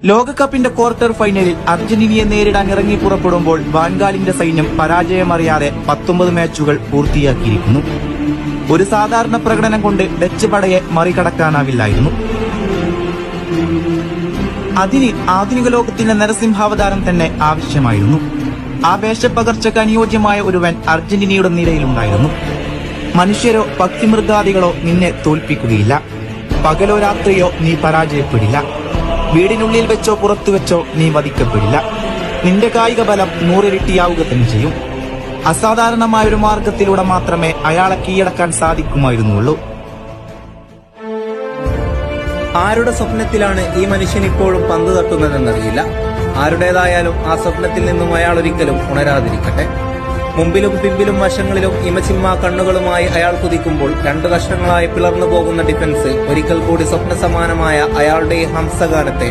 ലോകകപ്പിന്റെ ക്വാർട്ടർ ഫൈനലിൽ അർജന്റീനയെ നേരിടാൻ ഇറങ്ങി പുറപ്പെടുമ്പോൾ വാൻഗാലിന്റെ സൈന്യം പരാജയമറിയാതെ 19 മാച്ചുകൾ പൂർത്തിയാക്കിയിരിക്കുന്നു. ഒരു സാധാരണ പ്രകടനം കൊണ്ട് ഡച്ച് പടയെ മറികടക്കാനാവില്ലായിരുന്നു. അതിന് ആധുനിക ലോകത്തിന്റെ നരസിംഹാവതാരം തന്നെ ആവശ്യമായിരുന്നു. ആവേശപ്പകർച്ചയ്ക്ക് അനുയോജ്യമായ ഒരുവൻ അർജന്റീനയുടെ നിരയിലുണ്ടായിരുന്നു. മനുഷ്യരോ പക്ഷിമൃഗാദികളോ നിന്നെ തോൽപ്പിക്കുകയില്ല. പകലോ രാത്രിയോ നീ പരാജയപ്പെടില്ല. വീടിനുള്ളിൽ വെച്ചോ പുറത്തു വെച്ചോ നീ വധിക്കപ്പെടില്ല. നിന്റെ കായിക ബലം 100 ഇരട്ടിയാവുക തന്നെ ചെയ്യും. അസാധാരണമായ ഒരു മാർഗത്തിലൂടെ മാത്രമേ അയാളെ കീഴടക്കാൻ സാധിക്കുമായിരുന്നുള്ളൂ. ആരുടെ സ്വപ്നത്തിലാണ് ഈ മനുഷ്യൻ ഇപ്പോഴും പന്ത് തട്ടുന്നതെന്നറിയില്ല. ആരുടേതായാലും ആ സ്വപ്നത്തിൽ നിന്നും അയാൾ ഒരിക്കലും ഉണരാതിരിക്കട്ടെ. മുമ്പിലും പിമ്പിലും വശങ്ങളിലും ഇമച്ചിമ്മ കണ്ണുകളുമായി അയാൾ കുതിക്കുമ്പോൾ 2 കഷ്ണങ്ങളായി പിളർന്നു പോകുന്ന ഡിഫൻസ് ഒരിക്കൽ കൂടി സ്വപ്നസമാനമായ അയാളുടെ ഈ ഹംസഗാനത്തെ